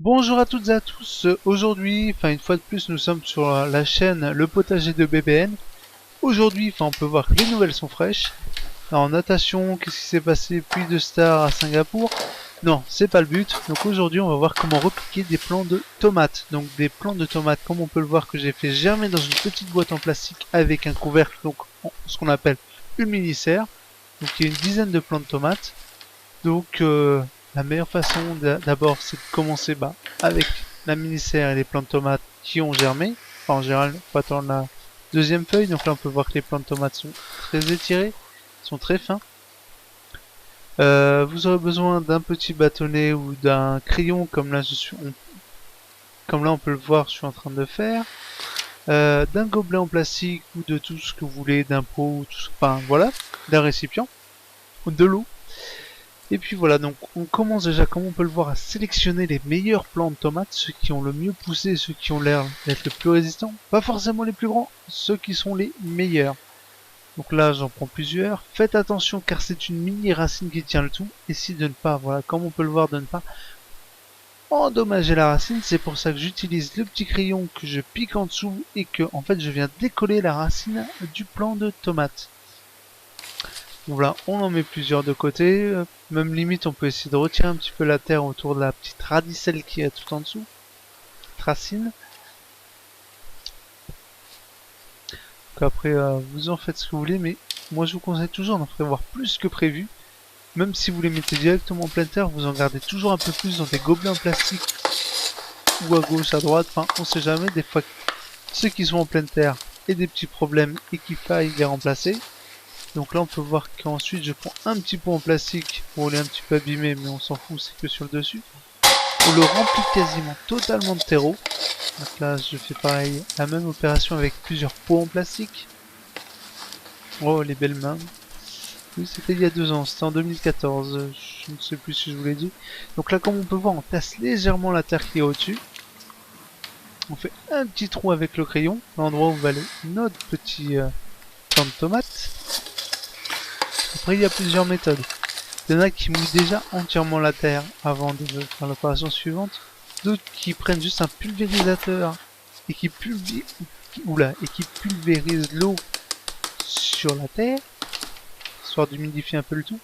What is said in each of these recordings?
Bonjour à toutes et à tous, aujourd'hui, une fois de plus, nous sommes sur la chaîne Le Potager de BBN. Aujourd'hui, on peut voir que les nouvelles sont fraîches. Alors, en natation, qu'est-ce qui s'est passé? Pluie de stars à Singapour? Non, c'est pas le but. Donc aujourd'hui, on va voir comment repiquer des plants de tomates. Donc des plants de tomates, comme on peut le voir, que j'ai fait germer dans une petite boîte en plastique avec un couvercle, donc ce qu'on appelle une mini-serre. Donc il y a une dizaine de plants de tomates. Donc la meilleure façon d'abord c'est de commencer avec la mini-serre et les plants de tomates qui ont germé. Enfin, en général, faut attendre la deuxième feuille. Donc là on peut voir que les plants de tomates sont très étirés, sont très fins. Vous aurez besoin d'un petit bâtonnet ou d'un crayon comme là comme là on peut le voir, je suis en train de faire. D'un gobelet en plastique ou de tout ce que vous voulez, d'un pot, ou tout, enfin voilà, d'un récipient, ou de l'eau. Et puis voilà, donc on commence déjà, comme on peut le voir, à sélectionner les meilleurs plants de tomates, ceux qui ont le mieux poussé, ceux qui ont l'air d'être le plus résistants. Pas forcément les plus grands, ceux qui sont les meilleurs. Donc là, j'en prends plusieurs. Faites attention car c'est une mini racine qui tient le tout. Essayez de ne pas, voilà, comme on peut le voir, de ne pas endommager la racine. C'est pour ça que j'utilise le petit crayon que je pique en dessous et que, en fait, je viens décoller la racine du plant de tomate. Voilà, on en met plusieurs de côté. Même limite, on peut essayer de retirer un petit peu la terre autour de la petite radicelle qui est tout en dessous. Racine. Donc après, vous en faites ce que vous voulez, mais moi je vous conseille toujours d'en prévoir plus que prévu. Même si vous les mettez directement en pleine terre, vous en gardez toujours un peu plus dans des gobelets en plastique ou à gauche, à droite. Enfin, on sait jamais. Des fois, ceux qui sont en pleine terre aient des petits problèmes et qu'il faille les remplacer. Donc là on peut voir qu'ensuite je prends un petit pot en plastique. Bon, il est un petit peu abîmé mais on s'en fout, c'est que sur le dessus. On le remplit quasiment totalement de terreau. Donc là je fais pareil, la même opération avec plusieurs pots en plastique. Oh les belles mains. Oui, c'était il y a 2 ans, c'était en 2014, je ne sais plus si je vous l'ai dit. Donc là comme on peut voir, on tasse légèrement la terre qui est au-dessus. On fait un petit trou avec le crayon, l'endroit où va aller notre petit plant de tomate. Après il y a plusieurs méthodes. Il y en a qui mouillent déjà entièrement la terre avant de faire l'opération suivante. D'autres qui prennent juste un pulvérisateur et qui pulvérisent l'eau sur la terre, histoire d'humidifier un peu le tout.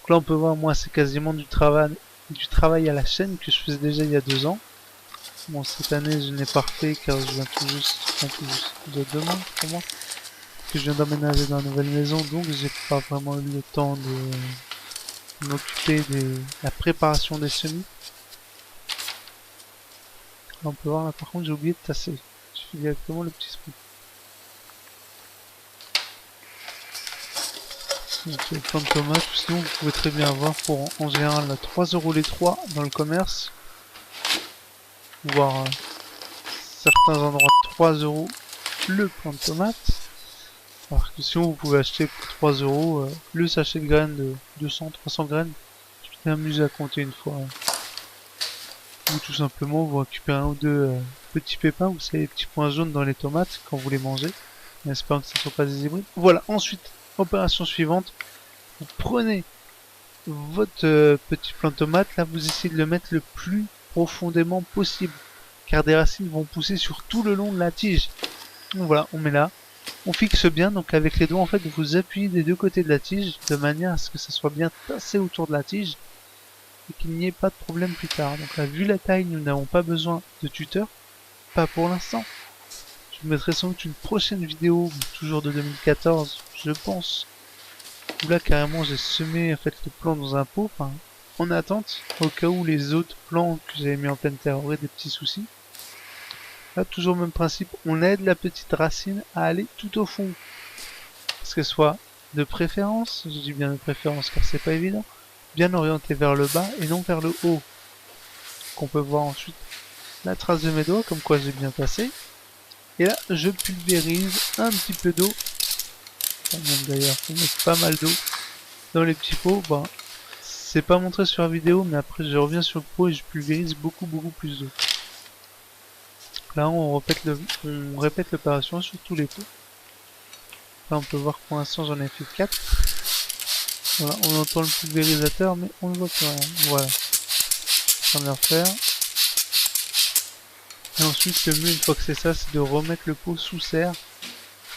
Donc là on peut voir, moi c'est quasiment du travail à la chaîne que je faisais déjà il y a 2 ans. Bon, cette année je n'ai pas refait car je viens tout juste de demain pour moi, que je viens d'emménager dans une nouvelle maison, donc j'ai pas vraiment eu le temps de m'occuper de la préparation des semis. Là, on peut voir là par contre j'ai oublié de tasser. Je fais directement le petit sprint. Donc le plan de tomates, sinon vous pouvez très bien avoir pour en général 3 € les 3 dans le commerce. Voire certains endroits 3 € le plan de tomates. Alors que sinon vous pouvez acheter pour 3 € le sachet de graines de 200-300 graines. Je m'étais amusé à compter une fois. Ou tout simplement vous récupérez un ou deux petits pépins, vous savez les petits points jaunes dans les tomates quand vous les mangez. En espérant que ce ne soit pas des hybrides. Voilà, ensuite, opération suivante. Vous prenez votre petit plant de tomate, là vous essayez de le mettre le plus profondément possible. Car des racines vont pousser sur tout le long de la tige. Donc voilà, on met là. On fixe bien, donc avec les doigts en fait vous appuyez des deux côtés de la tige de manière à ce que ça soit bien tassé autour de la tige et qu'il n'y ait pas de problème plus tard. Donc là, vu la taille, nous n'avons pas besoin de tuteur, pas pour l'instant. Je vous mettrai sans doute une prochaine vidéo, toujours de 2014, je pense, où là carrément j'ai semé en fait le plant dans un pot, en attente, au cas où les autres plants que j'avais mis en pleine terre auraient des petits soucis. Là, toujours le même principe, on aide la petite racine à aller tout au fond. Parce qu'elle soit de préférence, je dis bien de préférence car c'est pas évident, bien orientée vers le bas et non vers le haut. Qu'on peut voir ensuite la trace de mes doigts, comme quoi j'ai bien passé. Et là, je pulvérise un petit peu d'eau. Enfin, même d'ailleurs, faut mettre pas mal d'eau dans les petits pots. Bon, c'est pas montré sur la vidéo, mais après je reviens sur le pot et je pulvérise beaucoup plus d'eau. Là, on répète l'opération sur tous les pots. Là, on peut voir que pour l'instant, j'en ai fait 4. Voilà, on entend le pulvérisateur, mais on ne voit plus rien. Voilà. On va refaire. Et ensuite, le mieux, une fois que c'est ça, c'est de remettre le pot sous serre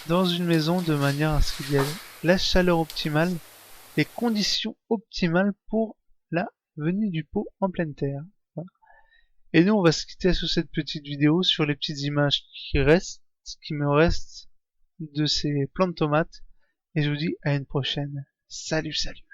dans une maison de manière à ce qu'il y ait la chaleur optimale, les conditions optimales pour la venue du pot en pleine terre. Voilà. Et nous, on va se quitter sur cette petite vidéo sur les petites images qui me restent de ces plants de tomates. Et je vous dis à une prochaine. Salut, salut.